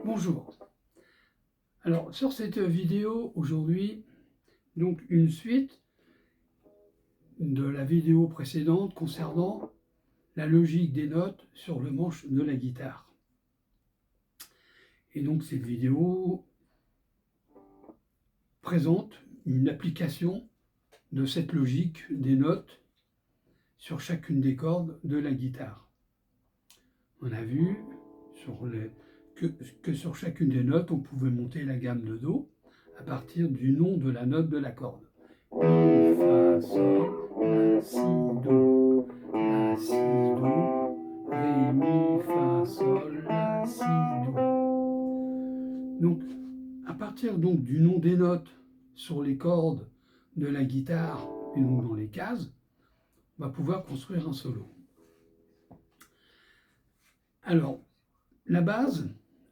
Bonjour. Alors sur cette vidéo aujourd'hui, donc une suite de la vidéo précédente concernant la logique des notes sur le manche de la guitare. Et donc cette vidéo présente une application de cette logique des notes sur chacune des cordes de la guitare. On a vu que sur chacune des notes, on pouvait monter la gamme de Do à partir du nom de la note de la corde. Mi, Fa, Sol, La, Si, Do. La, Si, Do. Ré, Mi, Fa, Sol, La, Si, Do. Donc, à partir donc du nom des notes sur les cordes de la guitare et donc dans les cases, on va pouvoir construire un solo. Alors, la base,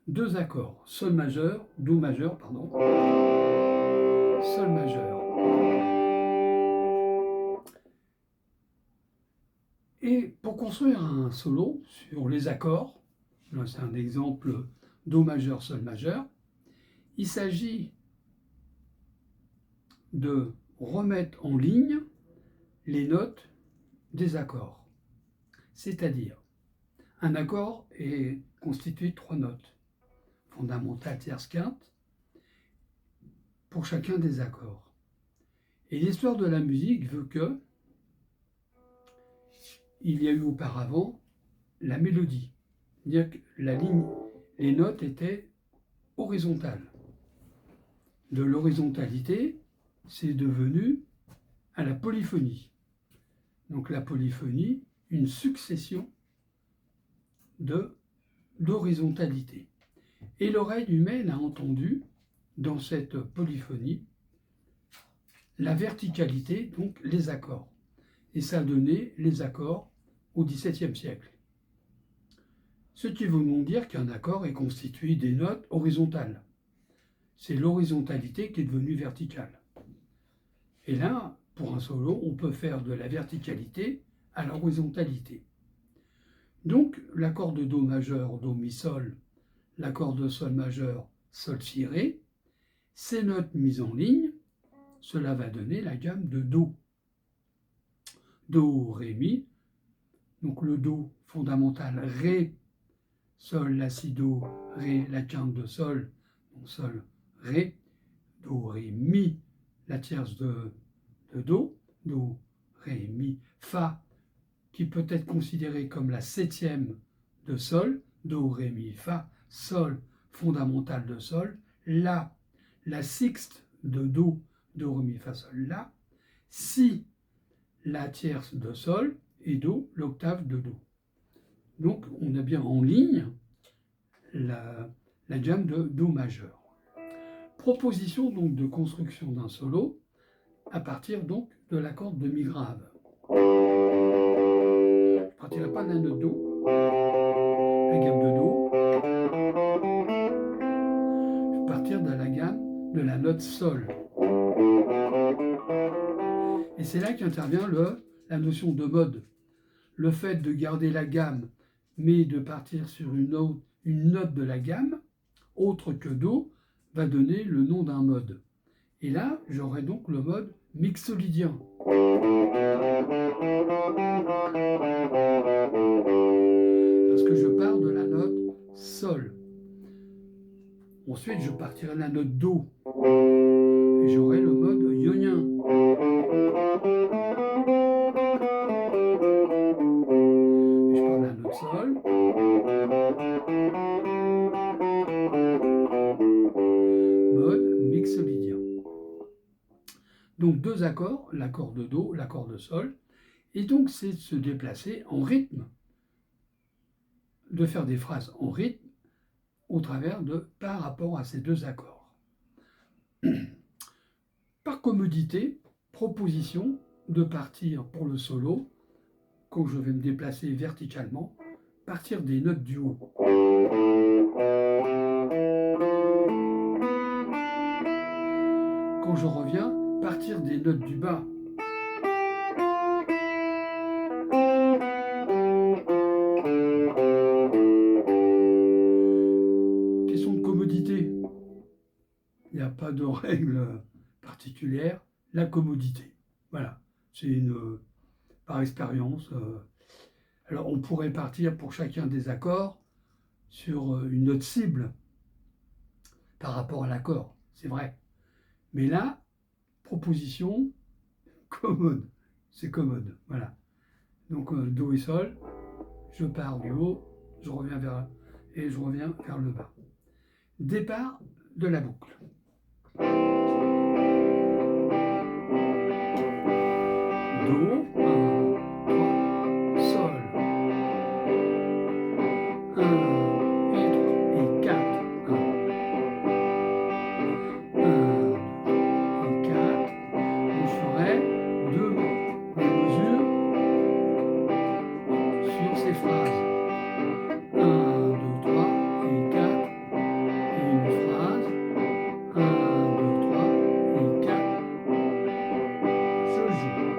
deux accords, Sol majeur, Do majeur, pardon, Sol majeur. Et pour construire un solo sur les accords, là c'est un exemple Do majeur, Sol majeur, il s'agit de remettre en ligne les notes des accords. C'est-à-dire, un accord est constitué de trois notes, fondamentale, tierce, quinte, pour chacun des accords. Et l'histoire de la musique veut que il y a eu auparavant la mélodie, c'est-à-dire que les notes étaient horizontales. De l'horizontalité, c'est devenu à la polyphonie. Donc la polyphonie, une succession d'horizontalité. Et l'oreille humaine a entendu dans cette polyphonie la verticalité, donc les accords. Et ça a donné les accords au XVIIe siècle. Ce qui veut donc dire qu'un accord est constitué des notes horizontales. C'est l'horizontalité qui est devenue verticale. Et là, pour un solo, on peut faire de la verticalité à l'horizontalité. Donc, l'accord de Do majeur, Do, Mi, Sol, l'accord de Sol majeur, Sol, Si, Ré, ces notes mises en ligne, cela va donner la gamme de Do. Do, Ré, Mi, donc le Do fondamental, Ré, Sol, La, Si, Do, Ré, la quinte de Sol, donc Sol, Ré, Do, Ré, Mi, la tierce de Do, Do, Ré, Mi, Fa, qui peut être considéré comme la septième de Sol, Do, Ré, Mi, Fa, Sol, fondamentale de Sol, La, la sixte de Do, Do, Ré, Mi, Fa, Sol, La, Si, la tierce de Sol, et Do, l'octave de Do. Donc on a bien en ligne la gamme de Do majeur. Proposition donc de construction d'un solo à partir donc de l'accord de Mi grave. Je ne partirai pas de la note Do, la gamme de Do. Je vais partir de la gamme de la note Sol. Et c'est là qu'intervient la notion de mode. Le fait de garder la gamme, mais de partir sur une note de la gamme, autre que Do, va donner le nom d'un mode. Et là, j'aurai donc le mode mixolydien. Parce que je pars de la note Sol. Ensuite, je partirai de la note Do. Et j'aurai le mode ionien. Et je pars de la note Sol. Mode mixolydien. Donc deux accords, l'accord de Do, l'accord de Sol. Et donc c'est de se déplacer en rythme, de faire des phrases en rythme par rapport à ces deux accords. Par commodité, proposition de partir pour le solo, quand je vais me déplacer verticalement, partir des notes du haut. Quand je reviens, partir des notes du bas. Question de pas de règle particulière. La commodité. Voilà. C'est par expérience. Alors, on pourrait partir pour chacun des accords sur une note cible par rapport à l'accord. C'est vrai. Mais là, proposition commode. C'est commode. Voilà. Donc, Do et Sol. Je pars du haut, je reviens vers le bas. Départ de la boucle. Do, 1, 3, Sol. 1 et 4. 1, 2 et 4. On ferait deux mesures sur ces phrases. 1, 2, 3 et 4. Et une phrase. 1, 2, 3 et 4. Je joue.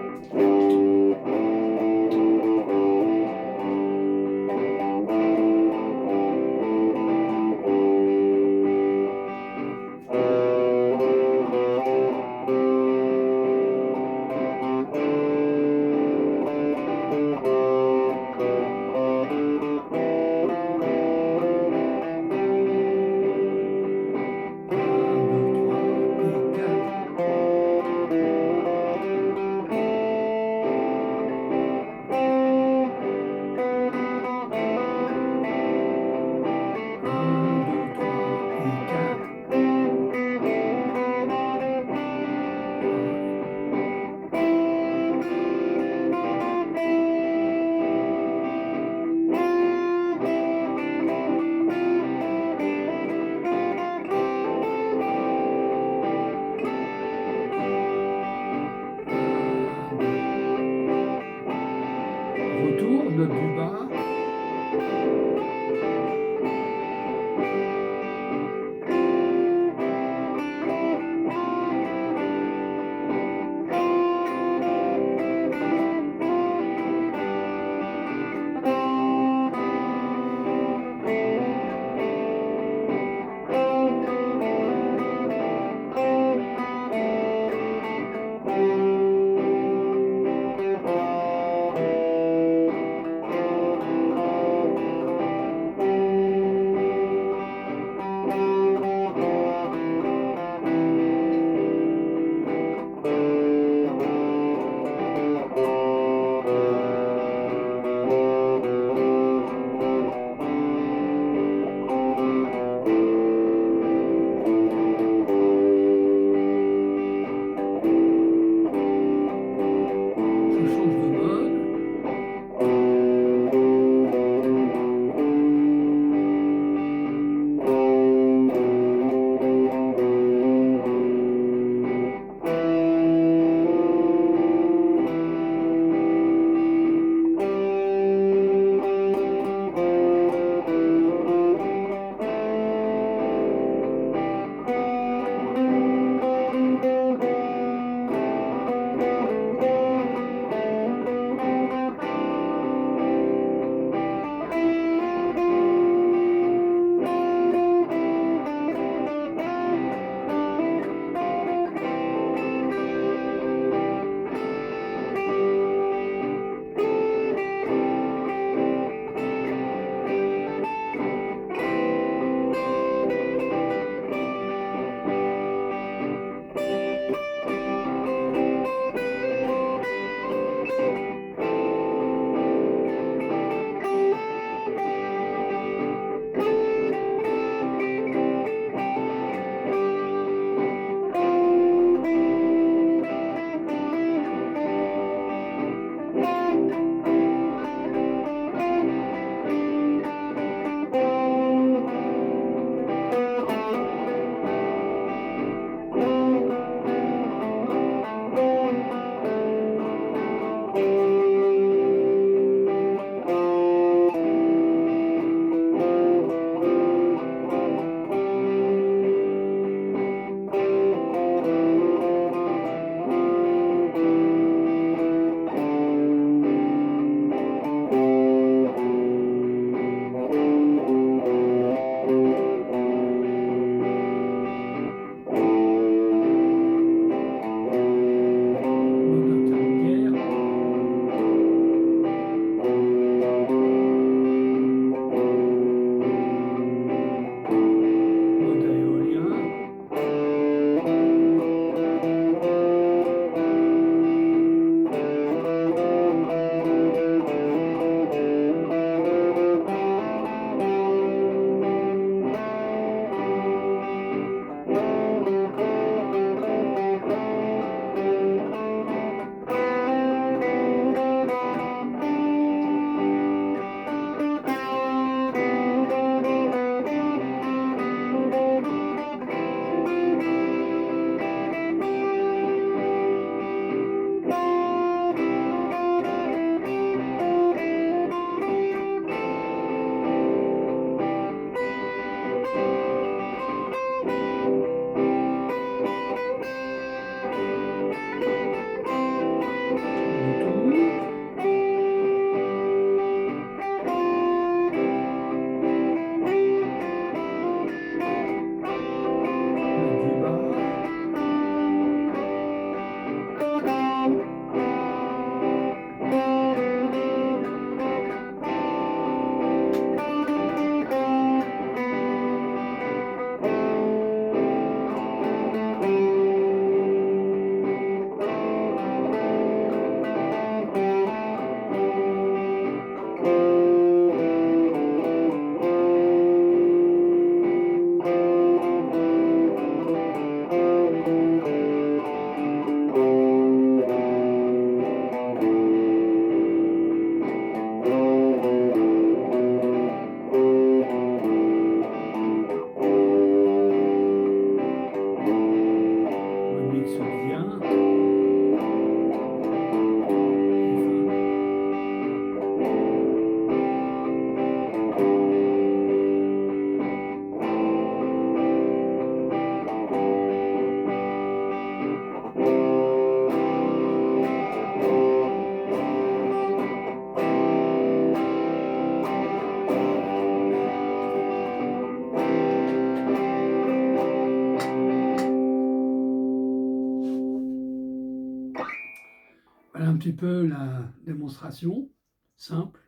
petit peu la démonstration, simple.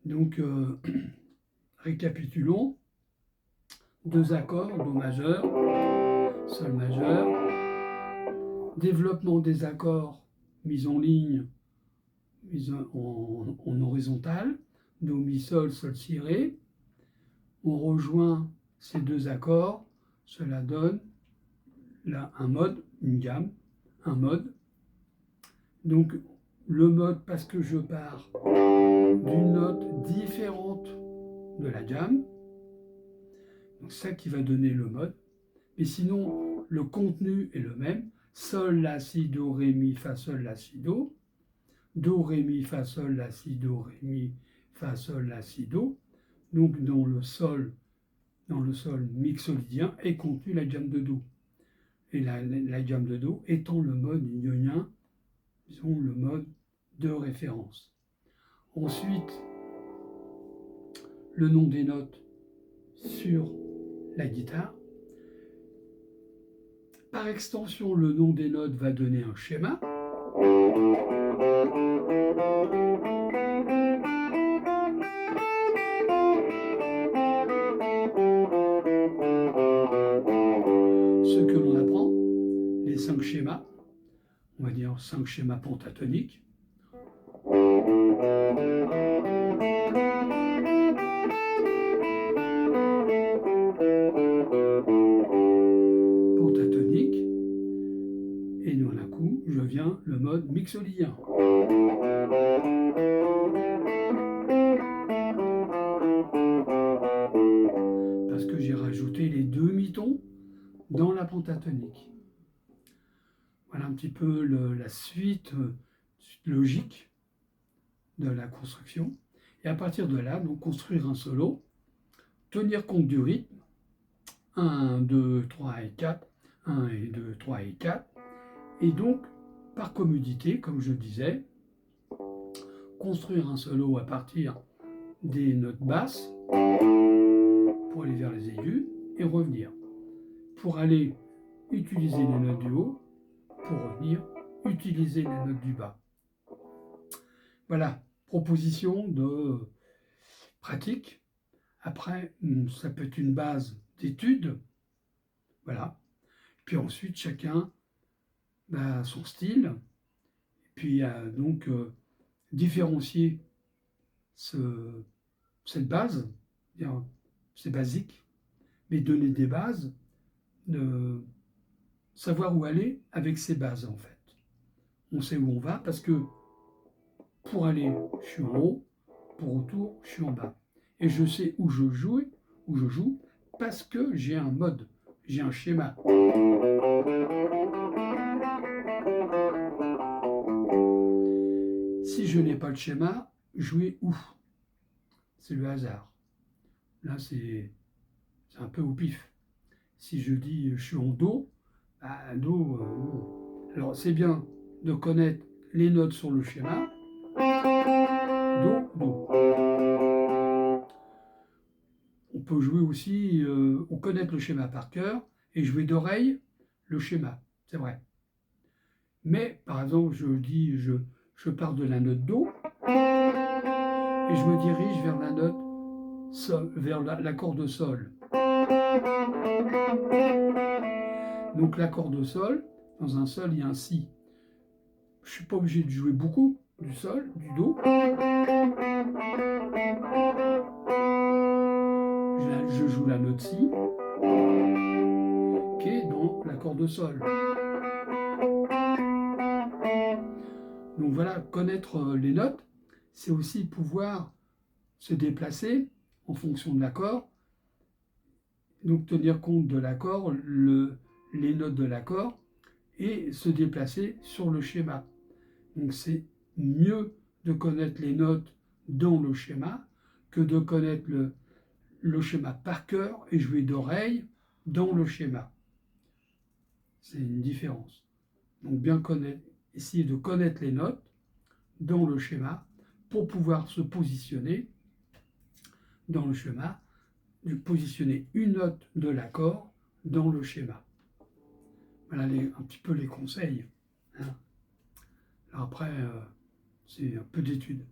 Donc, récapitulons. 2 accords, Do majeur, Sol majeur, développement des accords mis en ligne, mis en horizontal, Do, Mi, Sol, Sol, Si, Ré. On rejoint ces 2 accords, cela donne là un mode, une gamme, un mode. Donc le mode, parce que je pars d'une note différente de la gamme, donc c'est ça qui va donner le mode. Mais sinon, le contenu est le même. Sol, La, Si, Do, Ré, Mi, Fa, Sol, La, Si, Do. Do, Ré, Mi, Fa, Sol, La, Si, Do, Ré, Mi, Fa, Sol, La, Si, Do. Donc dans le sol mixolydien est contenu la gamme de Do. Et la gamme de Do étant le mode ionien, disons le mode de référence. Ensuite, le nom des notes sur la guitare. Par extension, le nom des notes va donner un schéma. Ce que l'on apprend, les 5 schémas, on va dire 5 schémas pentatoniques. Pentatonique. Et nous, d'un coup, je viens le mode mixolydien. Parce que j'ai rajouté les demi-tons dans la pentatonique. Voilà un petit peu la suite logique de la construction. Et à partir de là, donc construire un solo, tenir compte du rythme, 1, 2, 3 et 4, 1 et 2, 3 et 4, et donc, par commodité, comme je disais, construire un solo à partir des notes basses pour aller vers les aigus et revenir. Pour aller utiliser les notes du haut, pour revenir, utiliser les notes du bas. Voilà, proposition de pratique. Après, ça peut être une base d'étude. Voilà. Puis ensuite, chacun a son style. Et puis, donc, différencier cette base, c'est basique, mais donner des bases, de savoir où aller avec ces bases, en fait. On sait où on va parce que pour aller, je suis en haut, pour retour, je suis en bas. Et je sais où je joue parce que j'ai un mode, j'ai un schéma. Si je n'ai pas le schéma, jouer où? C'est le hasard. Là, c'est un peu au pif. Si je dis je suis en Do, Do. Alors c'est bien de connaître les notes sur le schéma. Do, Do. On peut jouer aussi, on connaît le schéma par cœur et jouer d'oreille le schéma, c'est vrai. Mais par exemple, je dis, je pars de la note Do et je me dirige vers la note Sol, vers l'accord de Sol. Donc l'accord de Sol, dans un Sol, il y a un Si. Je ne suis pas obligé de jouer beaucoup du Sol, du Do. Je joue la note Si, qui est dans l'accord de Sol. Donc voilà, connaître les notes, c'est aussi pouvoir se déplacer en fonction de l'accord. Donc tenir compte de l'accord, les notes de l'accord, et se déplacer sur le schéma. Donc c'est mieux de connaître les notes dans le schéma que de connaître le schéma par cœur et jouer d'oreille dans le schéma. C'est une différence. Donc bien connaître, essayer de connaître les notes dans le schéma pour pouvoir se positionner dans le schéma, de positionner une note de l'accord dans le schéma. Voilà un petit peu les conseils. Hein. Après, c'est un peu d'études.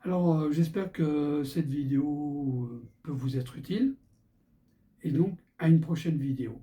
Alors, j'espère que cette vidéo peut vous être utile. Et donc, à une prochaine vidéo.